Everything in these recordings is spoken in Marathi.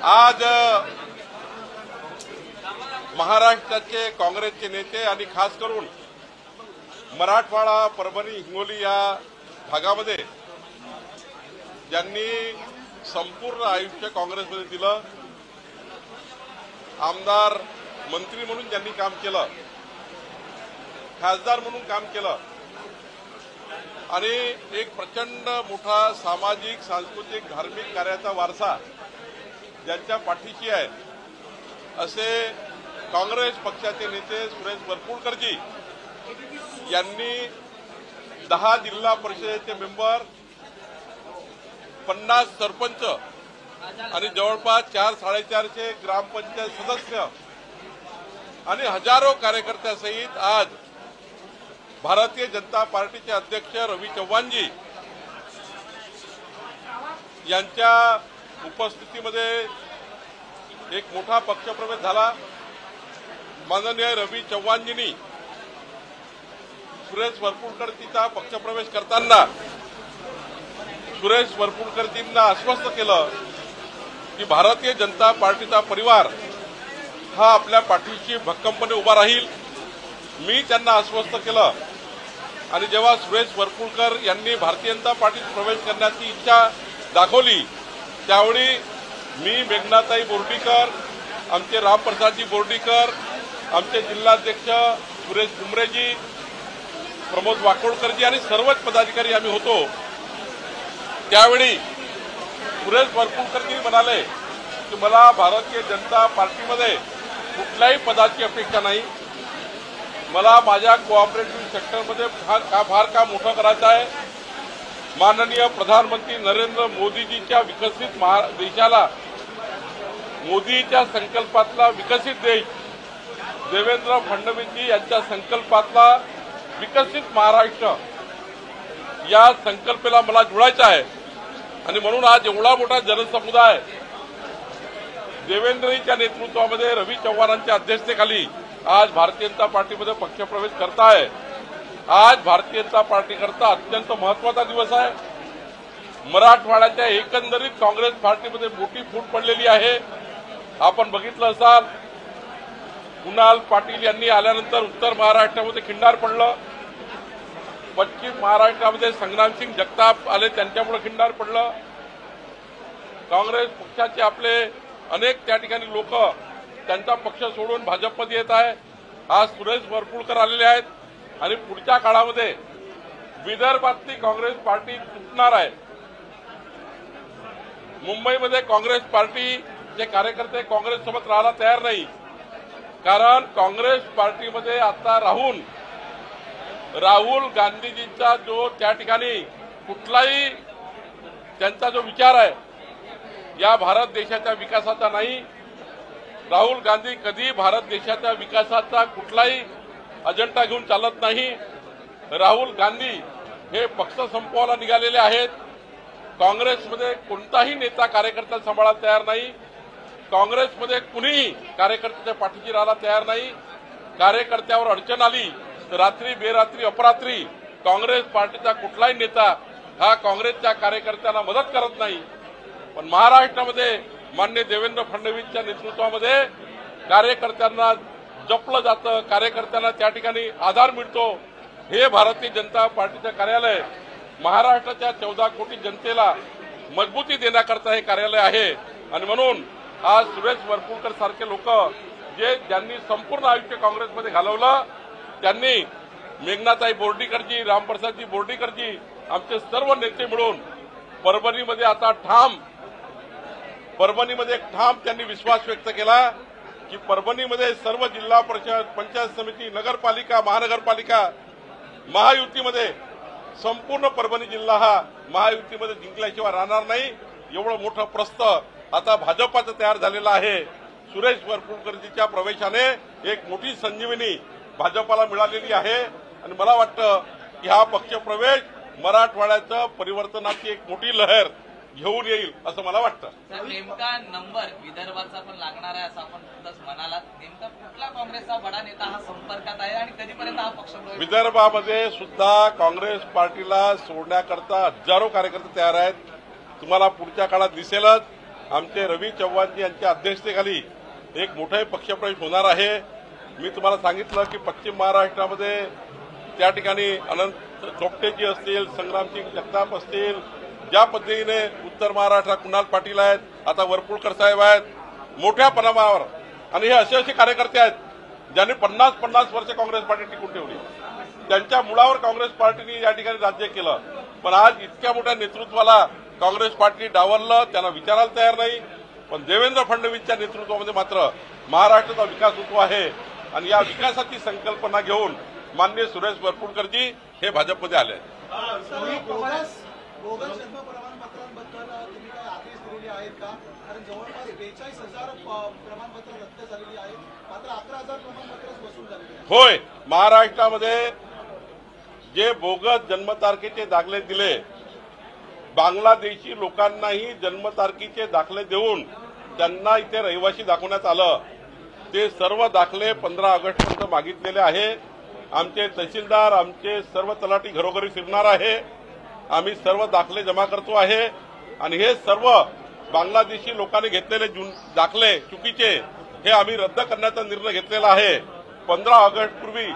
आज महाराष्ट्राचे काँग्रेसचे नेते आणि खास करून मराठवाडा, परभणी, हिंगोली या भागामध्ये ज्यांनी संपूर्ण आयुष्य काँग्रेसमध्ये दिलं, आमदार, मंत्री म्हणून ज्यांनी काम केलं, खासदार म्हणून काम केलं आणि एक प्रचंड मोठा सामाजिक, सांस्कृतिक, धार्मिक कार्याचा वारसा ज्यांच्या पाठीशी आहे, असे काँग्रेस पक्षाचे नेते सुरेश वरपुडकरजी यांनी 10 जिल्हा परिषदेचे मेंबर, 50 सरपंच आणि जवळपास 400-450 ग्रामपंचायत सदस्य आणि हजारो कार्यकर्त्यांसहित आज भारतीय जनता पार्टीचे अध्यक्ष रवी चव्हाणजी यांच्या उपस्थितीमध्ये एक मोठा पक्षप्रवेश झाला। माननीय रवी चव्हाणजींनी सुरेश वरपुडकरजींचा पक्षप्रवेश करताना सुरेश वरपुडकरजींना आश्वस्त केलं की भारतीय जनता पार्टीचा परिवार हा आपल्या पाठीशी भक्कमपणे उभा राहील। मी त्यांना आश्वस्त केलं आणि जेव्हा सुरेश वरपुडकर यांनी भारतीय जनता पार्टीत प्रवेश करण्याची इच्छा दाखवली त्यावेळी मी, मेघनाताई बोर्डीकर, आमचे रामप्रसादजी बोर्डीकर, आमचे जिल्हाध्यक्ष सुरेश बुमरेजी, प्रमोद वाकोडकरजी आणि सर्वच पदाधिकारी आम्ही होतो। त्यावेळी सुरेश वरपुडकरजी म्हणाले की मला भारतीय जनता पार्टीमध्ये कुठल्याही पदाची अपेक्षा नाही, मला माझ्या कोऑपरेटिव्ह सेक्टरमध्ये फार काम मोठं करायचं आहे। माननीय प्रधानमंत्री नरेंद्र मोदीजीच्या विकसित देशाला, मोदीच्या संकल्पातला विकसित देश, देवेंद्र फडणवीसजी यांच्या संकल्पातला विकसित महाराष्ट्र या संकल्पाला मला जुळायचं आहे आणि म्हणून आज एवढा मोठा जनसमुदाय देवेंद्रजींच्या नेतृत्वामध्ये रवी चव्हाणांच्या अध्यक्षतेखाली आज भारतीय जनता पार्टीमध्ये पक्षप्रवेश करत आहे। आज भारतीय जनता पार्टीकरता अत्यंत महत्वाचा दिवस आहे। मराठवाड्याच्या एकंदरीत काँग्रेस पार्टीमध्ये मोठी फूट पडलेली आहे। आपण बघितलं असाल, कुणाल पाटील यांनी आल्यानंतर उत्तर महाराष्ट्रामध्ये खिंडार पडलं, पश्चिम महाराष्ट्रामध्ये संग्रामसिंग जगताप आले, त्यांच्यामुळे खिंडार पडलं। काँग्रेस पक्षाचे आपले अनेक त्या ठिकाणी लोक त्यांचा पक्ष सोडून भाजपमध्ये येत आहे। आज सुरेश वरपुडकर आलेले आहेत आणि पुढच्या काळामध्ये विदर्भातली काँग्रेस पार्टी तुटणार आहे। मुंबईमध्ये काँग्रेस पार्टीचे कार्यकर्ते काँग्रेससोबत राहायला तयार नाही, कारण काँग्रेस पार्टीमध्ये आता राहुल गांधीजींचा जो त्या ठिकाणी कुठलाही त्यांचा जो विचार आहे या भारत देशाच्या विकासाचा नाही। राहुल गांधी कधी भारत देशाच्या विकासाचा कुठलाही अजेंडा घेऊन चालत नाही। राहुल गांधी हे पक्ष संपवायला निघालेले आहेत। काँग्रेसमध्ये कोणताही नेता कार्यकर्ता सांभाळायला तयार नाही, काँग्रेसमध्ये कुणीही कार्यकर्त्याच्या पाठीशी राहायला तयार नाही। कार्यकर्त्यावर अडचण आली तर रात्री बेरात्री अपरात्री काँग्रेस पार्टीचा कुठलाही नेता हा काँग्रेसच्या कार्यकर्त्यांना मदत करत नाही। पण महाराष्ट्रामध्ये माननीय देवेंद्र फडणवीसच्या नेतृत्वामध्ये कार्यकर्त्यांना जपलं जातं, कार्यकर्त्यांना त्या ठिकाणी आधार मिळतो। हे भारतीय जनता पार्टीचं कार्यालय महाराष्ट्राच्या 14 कोटी जनतेला मजबूती देण्याकरता हे कार्यालय आहे आणि म्हणून आज सुरेश वरपुडकर सारखे लोक ज्यांनी संपूर्ण आयुष्य काँग्रेसमध्ये घालवलं, त्यांनी मेघनाताई बोर्डीकरजी, रामप्रसादजी बोर्डीकरजी, आमचे सर्व नेते मिळून परभणीमध्ये आता परभणीमध्ये एक ठाम त्यांनी विश्वास व्यक्त केला की परभणीमध्ये सर्व जिल्हा परिषद, पंचायत समिती, नगरपालिका, महानगरपालिका महायुतीमध्ये संपूर्ण परभणी जिल्हा हा महायुतीमध्ये जिंकल्याशिवाय राहणार नाही। एवढं मोठं प्रस्थ आता भाजपाचं तयार झालेलं आहे। सुरेश वरपुडकरजीच्या प्रवेशाने एक मोठी संजीवनी भाजपाला मिळालेली आहे आणि मला वाटतं की हा पक्षप्रवेश मराठवाड्याचं परिवर्तनाची एक मोठी लहर घेऊन येईल असं मला वाटतं। नेमका नंबर विदर्भाचा पण लागणार आहे असं आपण नुकतंच म्हणालात, नेमका कुठला काँग्रेसचा बडा नेता हा संपर्कात आहे आणि कधीपर्यंत हा पक्ष विदर्भामध्ये सुद्धा काँग्रेस पार्टीला सोडण्याकरता हजारो कार्यकर्ते तयार आहेत। तुम्हाला पुढच्या काळात दिसेलच आमचे रवी चव्हाणजी यांच्या अध्यक्षतेखाली एक मोठा पक्षप्रवेश होणार आहे। मी तुम्हाला सांगितलं की पश्चिम महाराष्ट्रामध्ये त्या ठिकाणी अनंत चोपटेजी असतील, संग्रामसिंग जगताप असतील, ज्या पद्धतीने उत्तर महाराष्ट्रात कुणाल पाटील आहेत, आता वरपुडकर साहेब आहेत मोठ्या प्रमाणावर, आणि हे असे कार्यकर्ते आहेत ज्यांनी 50 वर्ष काँग्रेस पार्टी टिकून ठेवली। त्यांच्या मुळावर काँग्रेस पार्टीने या ठिकाणी राज्य केलं, पण आज इतक्या मोठ्या नेतृत्वाला काँग्रेस पार्टी डावललं, त्यांना विचारायला तयार नाही। पण देवेंद्र फडणवीसच्या नेतृत्वामध्ये मात्र महाराष्ट्राचा विकास होतो आहे, आणि या विकासाची संकल्पना घेऊन माननीय सुरेश वरपुडकरजी हे भाजपमध्ये आले आहेत। बोगस जन्म प्रमाणपत्रांबद्दल तुम्ही काही आदेश दिलेले आहेत का? कारण जवळपास 42,000 प्रमाणपत्र रद्द झालेली आहेत, मात्र 11,000 प्रमाणपत्र वसूल झालेली आहेत। होय, महाराष्ट्रामध्ये जे बोगस जन्मतारखेचे दाखले दिले, बांगलादेशी लोकांनाही जन्मतारखेचे दाखले देऊन त्यांना इथे रहिवासी दाखवण्यात आलं। ते सर्व दाखले 15 ऑगस्टपर्यंत मागितलेले आहे। आमचे तहसीलदार, आमचे सर्व तलाठी घरोघरी फिरणार आहे, आम्ही सर्व दाखले जमा करतो आहे, आणि हे सर्व बांगलादेशी लोकांनी घेतलेले दाखले चुकीचे हे आम्ही रद्द करण्याचा निर्णय घेतलेला आहे। 15 ऑगस्ट पूर्वी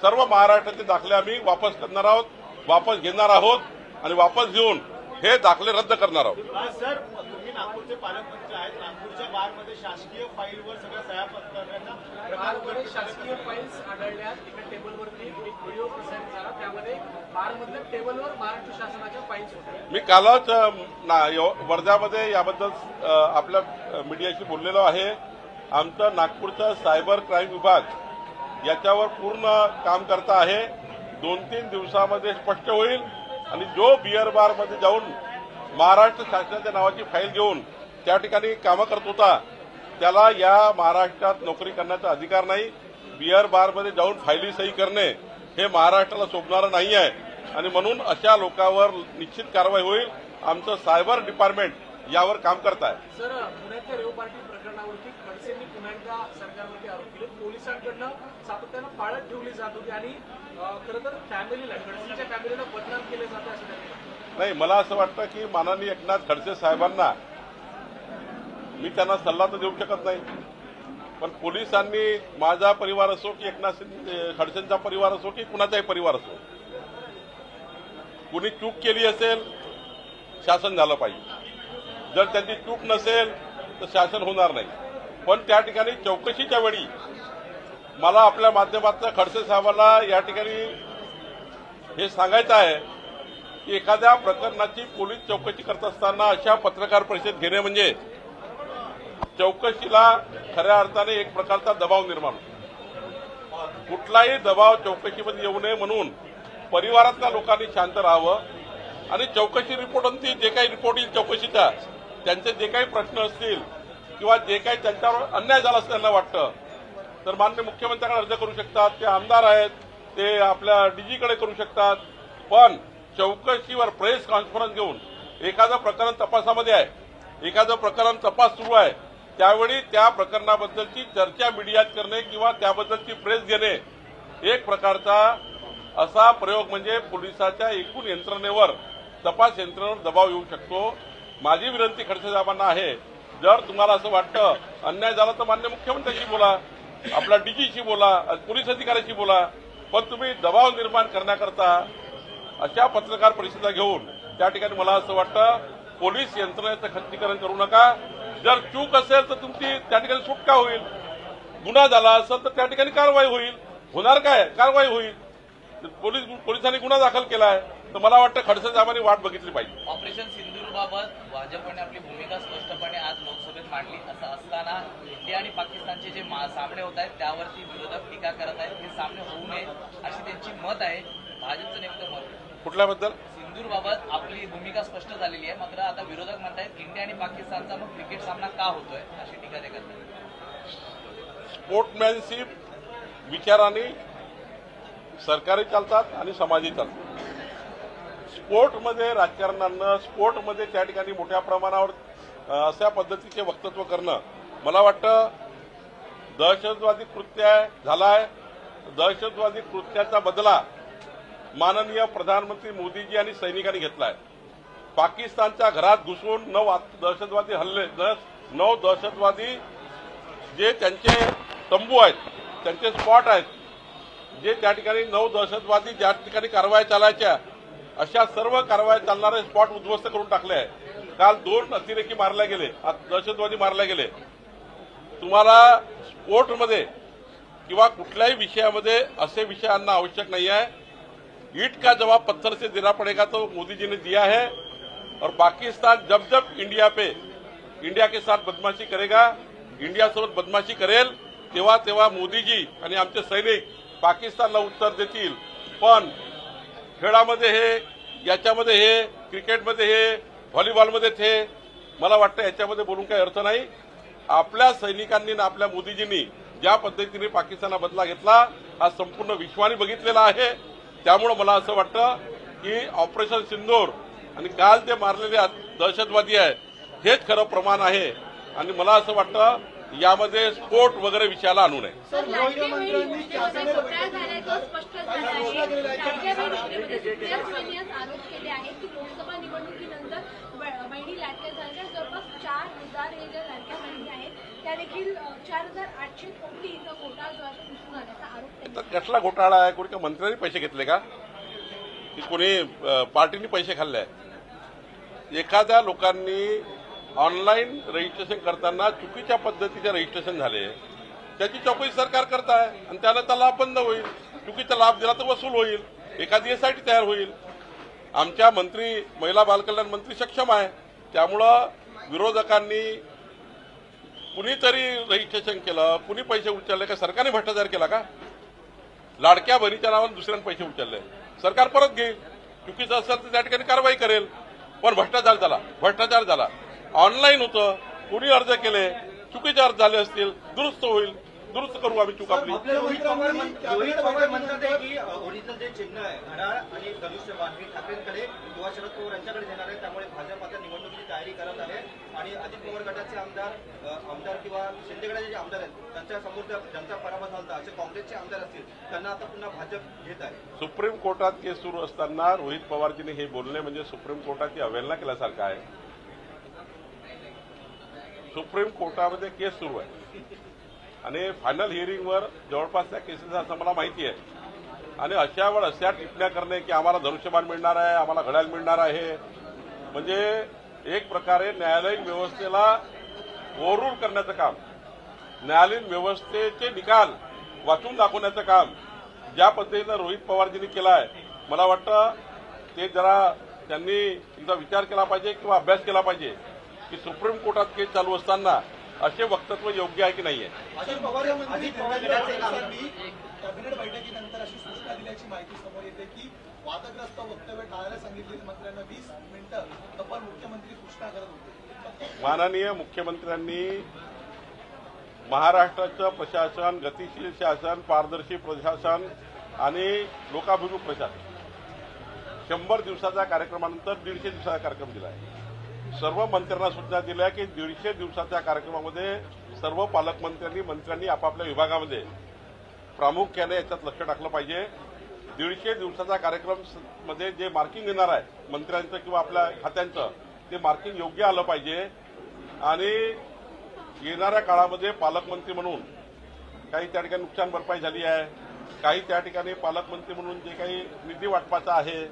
सर्व महाराष्ट्राचे दाखले आम्ही वापस करणार आहोत, वापस घेणार आहोत, आणि वापस घेऊन हे दाखले रद्द करणार आहोत। सर, तुम्ही नागपूरचे पालकमंत्री आहेत, नागपूरच्या बारमध्ये शासकीय फाईलवर सगळ्या सह्या पत्करण्याचा शासकीय फाईल्स आढळल्या, एका टेबलवरती एक व्हिडिओ प्रसारित झाला, त्यामध्ये बारमधल्या टेबलवर महाराष्ट्र शासनाच्या फाईल्स होत्या। मी कालच वर्ध्यामध्ये याबद्दल आपल्या मीडियाशी बोललेलो आहे। आमचं नागपूरचा सायबर क्राईम विभाग याच्यावर पूर्ण काम करत आहे। 2-3 दिवसामध्ये स्पष्ट होईल, आणि जो बिअर बारमध्ये जाऊन महाराष्ट्र शासनाच्या नावाची फाईल घेऊन त्या ठिकाणी कामं करत होता, त्याला या महाराष्ट्रात नोकरी करण्याचा अधिकार नाही। बिअर बारमध्ये जाऊन फायली सही करणे हे महाराष्ट्राला शोभणारं नाही आहे, आणि म्हणून अशा लोकांवर निश्चित कारवाई होईल। आमचं सायबर डिपार्टमेंट यावर काम करत आहे। सर, पुण्याच्या रेव पार्टी प्रकरणावरती खडसेंनी पुन्हा एकदा सरकारवरती आरोप केले, पोलिसांकडनं सातत्यानं पाळत ठेवली जात होती, आणि खरं तर फॅमिलीला, खडसेंच्या फॅमिलीला बदनाम केले जाते असं त्यांनी। नाही, मला असं वाटतं की माननीय एकनाथ खडसे साहेबांना मी त्यांना सल्ला तर देऊ शकत नाही, पण पोलिसांनी माझा परिवार असो की एकनाथ खडसेंचा परिवार असो की कुणाचाही परिवार असो, कुणी चूक केली असेल शासन झालं पाहिजे। जर त्यांची चूक नसेल तर शासन होणार नाही। पण त्या ठिकाणी चौकशीच्या वेळी मला आपल्या माध्यमातून खडसे साहेबांना या ठिकाणी हे सांगायचं आहे की एखाद्या प्रकरणाची पोलीस चौकशी करत असताना अशा पत्रकार परिषद घेणे म्हणजे चौकशीला खऱ्या अर्थाने एक प्रकारचा दबाव निर्माण होतो। कुठलाही दबाव चौकशीमध्ये येऊ नये म्हणून परिवारातल्या लोकांनी शांत राहावं, आणि चौकशी रिपोर्टांची जे काही रिपोर्ट येईल चौकशीचा, त्यांचे जे काही प्रश्न असतील किंवा जे काही त्यांच्यावर अन्याय झाला असं त्यांना वाटतं तर माननीय मुख्यमंत्र्यांकडे अर्ज करू शकतात, ते आमदार आहेत ते आपल्या डीजीकडे करू शकतात। पण चौकशीवर प्रेस कॉन्फरन्स घेऊन एखादं प्रकरण तपासामध्ये आहे, एखादं प्रकरण तपास सुरू आहे, त्यावेळी त्या प्रकरणाबद्दलची चर्चा मीडियात करणे किंवा त्याबद्दलची प्रेस घेणे एक प्रकारचा असा प्रयोग म्हणजे पोलिसाच्या एकूण यंत्रणेवर, तपास यंत्रणेवर दबाव येऊ शकतो। माझी विनंती खडसे साहेबांना आहे, जर तुम्हाला असं वाटतं अन्याय झाला तर माननीय मुख्यमंत्र्यांशी बोला, आपल्या डीजीशी बोला, पोलीस अधिकाऱ्याशी बोला, पण तुम्ही दबाव निर्माण करण्याकरता अशा पत्रकार परिषदा घेऊन त्या ठिकाणी मला असं वाटतं पोलीस यंत्रणेचं खच्चीकरण करू नका। जर चूक असेल तर तुमची त्या ठिकाणी सुटका होईल, गुन्हा झाला असेल तर त्या ठिकाणी कारवाई होईल, होणार काय कारवाई होईल। पोलिसांनी गुन्हा दाखल केला आहे तर मला वाटतं खडसे साहेबांनी वाट बघितली पाहिजे। ऑपरेशन सिंदूरबाबत भाजपने आपली भूमिका स्पष्टपणे आज लोकसभेत मांडली, असं असताना इंडिया आणि पाकिस्तानचे जे सामने होत आहेत त्यावरती विरोधक टीका करत आहेत, हे सामने होऊ नये अशी त्यांची मत आहे। भाजपचं नेमकं मत कुठल्याबद्दल? सिंदूरबाबत आपली भूमिका स्पष्ट झालेली आहे, मात्र आता विरोधक म्हणतायत इंडिया आणि पाकिस्तानचा मग क्रिकेट सामना का होतोय अशी टीका ते करतात। स्पोर्ट्समॅनशिप विचाराने सरकारी चालतात आणि समाजी चालतात। स्पोर्टमध्ये राजकारणानं, स्पोर्टमध्ये त्या ठिकाणी मोठ्या प्रमाणावर अशा पद्धतीचे वक्तव्य करणं मला वाटतं दहशतवादी कृत्य झालाय। दहशतवादी कृत्याचा बदला माननीय प्रधानमंत्री मोदीजी आणि सैनिकांनी घेतलाय। पाकिस्तानच्या घरात घुसून 9 दहशतवादी हल्ले 9 दहशतवादी जे त्यांचे तंबू आहेत, त्यांचे स्पॉट आहेत, जे त्या ठिकाणी 9 दहशतवादी ज्या ठिकाणी कारवाया चालायच्या अशा सर्व कारवाया चालणारे स्पॉट उद्ध्वस्त करून टाकले आहे. काल 2 अतिरेकी मारले गेले, दहशतवादी मारले गेले. तुम्हाला स्पोर्टमध्ये किंवा कुठल्याही विषयामध्ये असे विषयांना आवश्यक नहीं है. ईट का जवाब पत्थर से देना पड़ेगा तो मोदी जी ने दिया है. और पाकिस्तान जब जब इंडिया के साथ बदमाशी करेगा, इंडिया सोबत बदमाशी करेल, तेव्हा तेव्हा मोदीजी आणि आमचे सैनिक पाकिस्तानला उत्तर देतील. पण खेळामध्ये हे, याच्यामध्ये हे, क्रिकेटमध्ये हे, व्हॉलीबॉलमध्ये हे, मला वाटतं याच्यामध्ये बोलून काही अर्थ नाही. आपल्या सैनिकांनी आणि आपल्या मोदीजींनी ज्या पद्धतीने पाकिस्तानला बदला घेतला हा संपूर्ण विश्वाने बघितलेला आहे. त्यामुळे मला असं वाटतं की ऑपरेशन सिंदूर आणि काल ते मारलेले दहशतवादी आहे हेच खरं प्रमाण आहे. आणि मला असं वाटतं यामध्ये स्फोट वगैरे विषयाला आणू नये. सर, गृह मंत्र्यांनी कॅबिनेट आरोप केले आहेत की लोकसभा निवडणुकीनंतर बहिणी लाडक्या झाल्या. जवळपास 4,000 हे ज्या लाडक्या बहिणी आहेत त्या देखील 4,800 कोटीचा घोटाळा जो आहे दिसून आल्याचा आरोप. तर कसला घोटाळा आहे? कोणी मंत्र्यांनी पैसे घेतले का की कोणी पार्टीने पैसे खाल्ले आहेत? एखाद्या लोकांनी ऑनलाईन रजिस्ट्रेशन करताना चुकीच्या पद्धतीचे रजिस्ट्रेशन झाले, त्याची चौकशी सरकार करत आहे आणि त्याला लाभ बंद होईल. चुकीचा लाभ दिला तर वसूल होईल, एखादी एसआयटी तयार होईल. आमच्या मंत्री, महिला बालकल्याण मंत्री सक्षम आहे. त्यामुळं विरोधकांनी कुणीतरी रजिस्ट्रेशन केलं, कुणी पैसे उचलले का? सरकारने भ्रष्टाचार केला का? लाडक्या बहिणीच्या नावाने दुसऱ्याने पैसे उचलले, सरकार परत घेईल. चुकीचं असेल तर त्या ठिकाणी कारवाई करेल. पण भ्रष्टाचार झाला. ऑनलाईन होतं, कुणी अर्ज केले, चुकीचे अर्ज झाले असतील, दुरुस्त होईल. दुरुस्त करू आम्ही चूक आपली. रोहित पवार म्हणतात की ओरिजिनल जे चिन्ह आहे घड्याळ आणि धनुष्यबाण हे ठाकरेंकडे किंवा शरद पवार यांच्याकडे देणार आहे. त्यामुळे भाजप आता निवडणुकीची तयारी करत आहे आणि अजित पवार गटाचे आमदार किंवा शिंदे गटाचे जे आमदार आहेत त्यांच्या समोर ज्यांचा पराभव झाला असे काँग्रेसचे आमदार असतील त्यांना आता पुन्हा भाजप घेत आहे. सुप्रीम कोर्टात केस सुरू असताना रोहित पवारजीने हे बोलणे म्हणजे सुप्रीम कोर्टाची अवहेलना केल्यासारखं आहे. सुप्रीम कोर्टामध्ये केस सुरू आहे आणि फायनल हिअरिंगवर जवळपास त्या केसेस असं मला माहिती आहे. आणि अशा वेळ अशा टिप्पण्या करणे की आम्हाला धनुष्यबाण मिळणार आहे, आम्हाला घड्याळ मिळणार आहे, म्हणजे एक प्रकारे न्यायालयीन व्यवस्थेला ओव्हररूल करण्याचं काम, न्यायालयीन व्यवस्थेचे निकाल वाचून दाखवण्याचं काम ज्या पद्धतीनं रोहित पवारजींनी केलं आहे, मला वाटतं ते जरा त्यांनी एकदा विचार केला पाहिजे किंवा अभ्यास केला पाहिजे की सुप्रीम कोर्टात केस चालू असताना असे वक्तव्य योग्य आहे की नाही आहे. अजित पवार कॅबिनेट बैठकीनंतर अशी सूचना दिल्याची माहिती समोर येते की वादग्रस्त वक्तव्य टाळायला सांगितलेल्या मंत्र्यांना 20 मिनिटं तब्बल मुख्यमंत्री सूचना करत होते. माननीय मुख्यमंत्र्यांनी महाराष्ट्राचं प्रशासन, गतिशील शासन, पारदर्शी प्रशासन आणि लोकाभिमुख प्रशासन 100 दिवसाच्या कार्यक्रमानंतर 150 दिवसाचा कार्यक्रम दिला आहे. सर्व मंत्र्यांना सूचना दिल्या की 150 दिवसाच्या कार्यक्रमामध्ये सर्व मंत्र्यांनी आपापल्या विभागामध्ये प्रामुख्याने याच्यात लक्ष टाकलं पाहिजे. 150 दिवसाचा कार्यक्रम मध्ये जे मार्किंग येणार आहे मंत्र्यांचं किंवा आपल्या खात्यांचं, ते मार्किंग योग्य आलं पाहिजे. आणि येणाऱ्या काळामध्ये पालकमंत्री म्हणून काही त्या ठिकाणी नुकसान भरपाई झाली आहे, काही त्या ठिकाणी पालकमंत्री म्हणून जे काही निधी वाटपाचा आहे,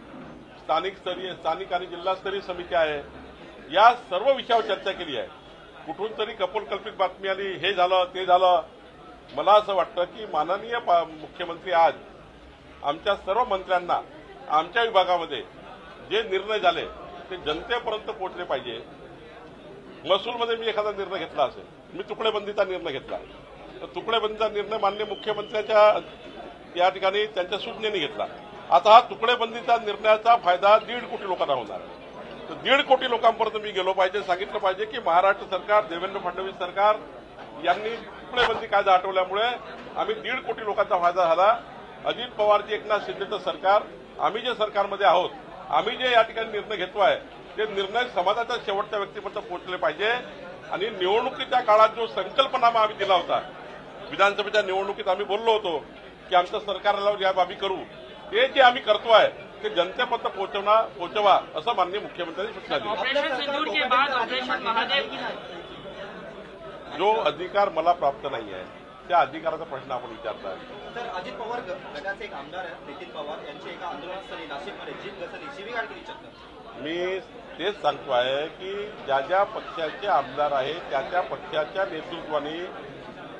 स्थानिक आणि जिल्हास्तरीय समिती आहे, या सर्व विषयावर चर्चा केली आहे. कुठून तरी कपोलकल्पित बातमी आली, हे झालं ते झालं. मला असं वाटतं की माननीय मुख्यमंत्री आज आमच्या सर्व मंत्र्यांना आमच्या विभागामध्ये जे निर्णय झाले ते जनतेपर्यंत पोहोचले पाहिजे. महसूलमध्ये मी एखादा निर्णय घेतला असेल, मी तुकडेबंदीचा निर्णय घेतला, तर तुकडेबंदीचा निर्णय माननीय मुख्यमंत्र्यांच्या या ठिकाणी त्यांच्या सूचनेने घेतला. आता हा तुकडेबंदीचा निर्णयाचा फायदा 1.5 कोटी लोकांना होणार आहे. तर 1.5 कोटी लोकांपर्यंत मी गेलो पाहिजे, सांगितलं पाहिजे की महाराष्ट्र सरकार, देवेंद्र फडणवीस सरकार यांनी तुकडेबंदी कायदा हटवल्यामुळे आम्ही 1.5 कोटी लोकांचा फायदा झाला. अजित पवारजी, एकनाथ शिंदेचं सरकार, आम्ही जे सरकारमध्ये आहोत, आम्ही जे या ठिकाणी निर्णय घेतोय ते निर्णय समाजाच्या शेवटच्या व्यक्तीपर्यंत पोहोचले पाहिजे. आणि निवडणुकीच्या काळात जो संकल्पनामा आम्ही दिला होता, विधानसभेच्या निवडणुकीत आम्ही बोललो होतो की आमचं सरकारला या बाबी करू, ते जे आम्ही करतोय ते जनतेपर्यंत पोहोचवा असं माननीय मुख्यमंत्र्यांनी सूचना दिली. ऑपरेशन सिंदूर के बाद ऑपरेशन महादेव जो अधिकार मला प्राप्त नाही आहे त्या अधिकाराचा प्रश्न आपण विचारताय. तर अजित पवार गटाचे एक आमदार आहेत नितीन पवार यांची एका आंदोलनास्थळी नाशिकमध्ये जीप घसरली, शिवीगाळ केली चक्क. मी तेच सांगतो आहे की ज्या ज्या पक्षाचे आमदार आहेत त्या त्या पक्षाच्या नेतृत्वाने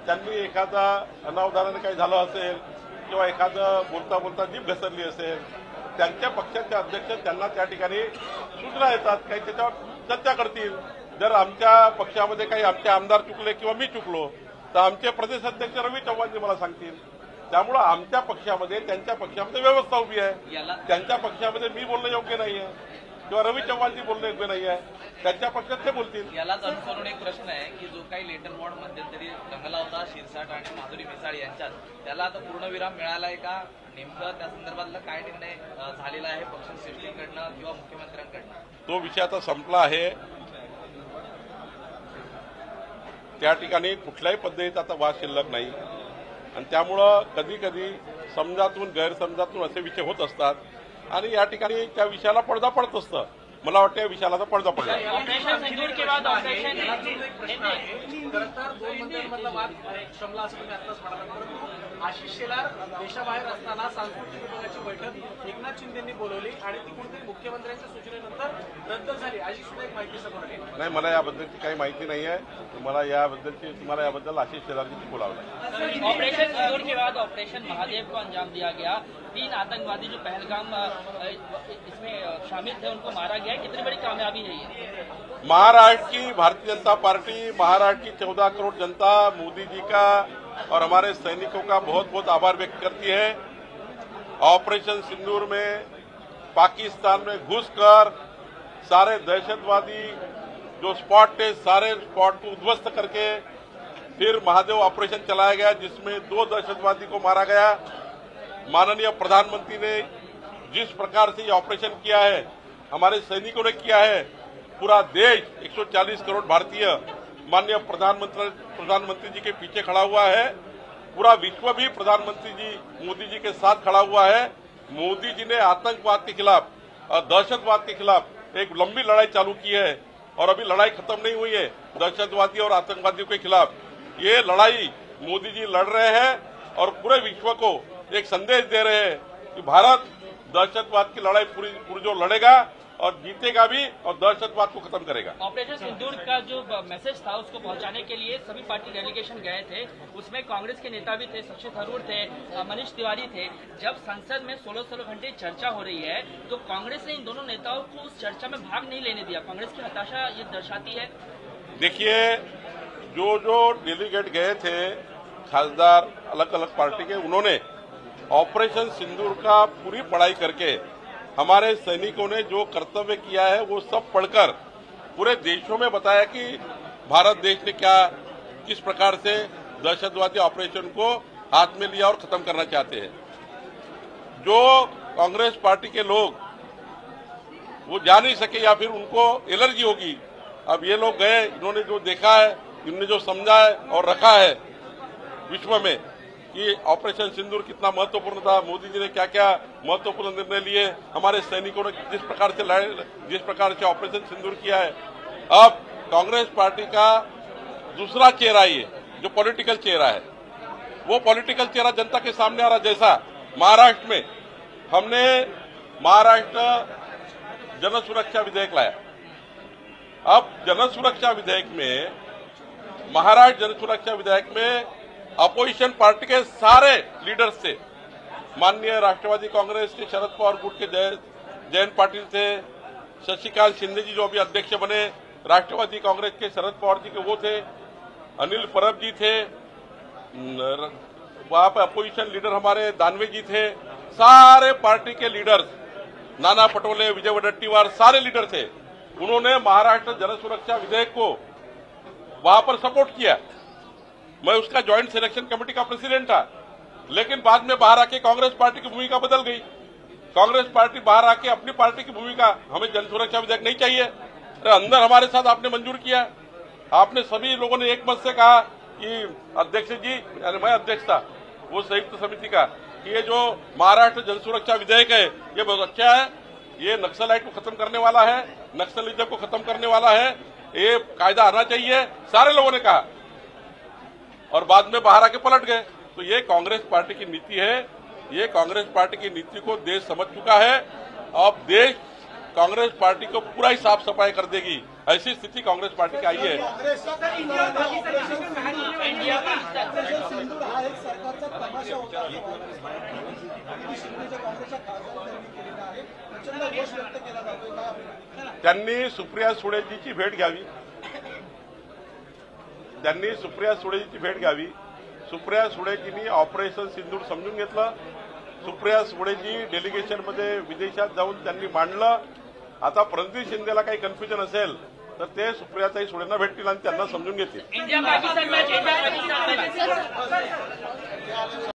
त्यांनी एखादा अनावधानाने काही झालं असेल किंवा एखादं बोलता बोलता जीभ घसरली असेल त्यांच्या पक्षाचे अध्यक्ष त्यांना त्या ठिकाणी सूचना येतात, काही त्याच्यावर चर्चा करतील. जर आमच्या पक्षामध्ये काही आमचे आमदार चुकले किंवा मी चुकलो तर आमचे प्रदेश अध्यक्ष रवी चव्हाणजी मला सांगतील. त्यामुळं आमच्या पक्षामध्ये त्यांच्या पक्षामध्ये व्यवस्था उभी आहे. त्यांच्या पक्षामध्ये मी बोलणं योग्य नाही आहे किंवा रवी चव्हाणजी बोलणं योग्य नाही आहे, त्यांच्या पक्षात ते बोलतील. यालाच अनुसरून एक प्रश्न आहे की जो काही लेटर बॉन्ड मध्यंतरी रंगला होता शिरसाट आणि माधुरी मिसाळ यांच्यात, त्याला आता पूर्णविराम मिळालाय का? नेमकं त्या संदर्भातला काय निर्णय झालेला आहे पक्षश्रेष्ठींकडनं किंवा मुख्यमंत्र्यांकडनं? तो विषय आता संपला आहे. त्या ठिकाणी कुठल्याही पद्धतीचा आता वाद शिल्लक नाही आणि त्यामुळं कधी कधी समजातून गैरसमजातून असे विषय होत असतात आणि या ठिकाणी त्या विषयाला पडदा पडत असतं. मला वाटतं या विषयाला तर पडदा पडला. ऑपरेशन सिंदूर के बाद ऑपरेशन खरं तर दोन मंत्र्यांमधला वाद शमला असं तुम्ही आत्ताच म्हणाला, परंतु आशिष शेलार देशाबाहेर असताना सांस्कृतिक विभागाची बैठक एकनाथ शिंदेंनी बोलवली आणि ती कुठेतरी मुख्यमंत्र्यांच्या सूचनेनंतर रद्द झाली अशी सुद्धा एक माहिती समोर आली. नाही, मला याबद्दलची काही माहिती नाही आहे. तुम्हाला याबद्दल आशिष शेलारजी बोलावं लागेल. ऑपरेशन सिंदूर के बाद ऑपरेशन महादेव को अंजाम दिया गया. 3 आतंकवादी जो पहलगाम इसमें शामिल थे उनको मारा गया. कितनी बड़ी कामयाबी है ये? महाराष्ट्र की भारतीय जनता पार्टी, महाराष्ट्र की 14 करोड़ जनता मोदी जी का और हमारे सैनिकों का बहुत बहुत आभार व्यक्त करती है. ऑपरेशन सिंदूर में पाकिस्तान में घुसकर सारे दहशतवादी जो स्पॉट थे सारे स्पॉट को उद्ध्वस्त करके फिर महादेव ऑपरेशन चलाया गया जिसमें 2 दहशतवादी को मारा गया. माननीय प्रधानमंत्री ने जिस प्रकार से ये ऑपरेशन किया है, हमारे सैनिकों ने किया है, पूरा देश 140 करोड़ भारतीय माननीय प्रधानमंत्री जी के पीछे खड़ा हुआ है. पूरा विश्व भी प्रधानमंत्री जी मोदी जी के साथ खड़ा हुआ है. मोदी जी ने आतंकवाद के खिलाफ और दहशतवाद के खिलाफ एक लंबी लड़ाई चालू की है और अभी लड़ाई खत्म नहीं हुई है. दहशतवादी और आतंकवादियों के खिलाफ ये लड़ाई मोदी जी लड़ रहे हैं और पूरे विश्व को एक संदेश दे रहे हैं कि भारत दहशतवाद की लड़ाई पूरी जो लड़ेगा और जीतेगा भी और दहशतवाद को खत्म करेगा. ऑपरेशन सिंदूर का जो मैसेज था उसको पहुंचाने के लिए सभी पार्टी डेलीगेशन गए थे. उसमें कांग्रेस के नेता भी थे, शशि थरूर थे, मनीष तिवारी थे. जब संसद में 16 घंटे चर्चा हो रही है तो कांग्रेस ने इन दोनों नेताओं को उस चर्चा में भाग नहीं लेने दिया. कांग्रेस की हताशा ये दर्शाती है. देखिए, जो डेलीगेट गए थे खासदार अलग अलग पार्टी के, उन्होंने ऑपरेशन सिंदूर का पूरी पढ़ाई करके हमारे सैनिकों ने जो कर्तव्य किया है वो सब पढ़कर पूरे देशों में बताया कि भारत देश ने किस प्रकार से दहशतवादी ऑपरेशन को हाथ में लिया और खत्म करना चाहते हैं. जो कांग्रेस पार्टी के लोग वो जा नहीं सके या फिर उनको एलर्जी होगी, अब ये लोग गए, इन्होंने जो देखा है, इन्होंने जो समझा है और रखा है विश्व में कि ऑपरेशन सिंदूर कितना महत्वपूर्ण था, मोदी जी ने क्या क्या महत्वपूर्ण निर्णय लिए, हमारे सैनिकों ने जिस प्रकार से ऑपरेशन सिंदूर किया है. अब कांग्रेस पार्टी का दूसरा चेहरा ये जो पॉलिटिकल चेहरा है, वो पॉलिटिकल चेहरा जनता के सामने आ रहा. जैसा महाराष्ट्र में हमने महाराष्ट्र जन सुरक्षा विधेयक लाया. अब जन सुरक्षा विधेयक में, महाराष्ट्र जन सुरक्षा विधेयक में अपोजिशन पार्टी के सारे लीडर्स थे. माननीय राष्ट्रवादी कांग्रेस के शरद पवार गुट के जयंत पाटिल थे, शशिकांत शिंदे जी जो अभी अध्यक्ष बने राष्ट्रवादी कांग्रेस के शरद पवार जी के वो थे, अनिल परब जी थे, वहां पर अपोजिशन लीडर हमारे दानवे जी थे. सारे पार्टी के लीडर्स, नाना पटोले, विजय वडेट्टीवार, सारे लीडर थे. उन्होंने महाराष्ट्र जन सुरक्षा विधेयक को वहां पर सपोर्ट किया. मैं उसका ज्वाइंट सिलेक्शन कमेटी का प्रेसिडेंट था, लेकिन बाद में बाहर आके कांग्रेस पार्टी की भूमिका बदल गई. कांग्रेस पार्टी बाहर आके अपनी पार्टी की भूमिका, हमें जन सुरक्षा विधेयक नहीं चाहिए. अरे अंदर हमारे साथ आपने मंजूर किया. आपने सभी लोगों ने एक मत से कहा कि अध्यक्ष जी, यानी मैं अध्यक्ष था वो संयुक्त समिति का, कि ये जो महाराष्ट्र जनसुरक्षा विधेयक है ये बहुत अच्छा है, ये नक्सलाइट को खत्म करने वाला है, नक्सलिज्म को खत्म करने वाला है, ये कायदा आना चाहिए, सारे लोगों ने कहा और बाद में बाहर आके पलट गए। तो ये कांग्रेस पार्टी की नीति है, ये कांग्रेस पार्टी की नीति को देश समझ चुका है। अब देश कांग्रेस पार्टी को पूरा ही साफ सफाई कर देगी, ऐसी स्थिति कांग्रेस पार्टी की आई है। काँग्रेसचा ऑपरेशन सिंदूर हा एक सरकारचा तमाशा होता असं वाटतं. शिंदेच्या काँग्रेसच्या खासदारांनी केलेला आहे, प्रचंड रोष व्यक्त केला जातोय. काय आपल्याला त्यांनी सुप्रिया सुळेजीची भेट घ्यावी, त्यांनी सुप्रिया सुळेजीची भेट घ्यावी. सुप्रिया सुळेजींनी ऑपरेशन सिंदूर समजून घेतलं. सुप्रिया सुळेजी डेलिगेशनमध्ये विदेशात जाऊन त्यांनी मांडलं. आता प्रणजित शिंदेला काही कन्फ्युजन असेल तर ते सुप्रियाताई सुळेंना भेटतील आणि त्यांना समजून घेतील. India Pakistan match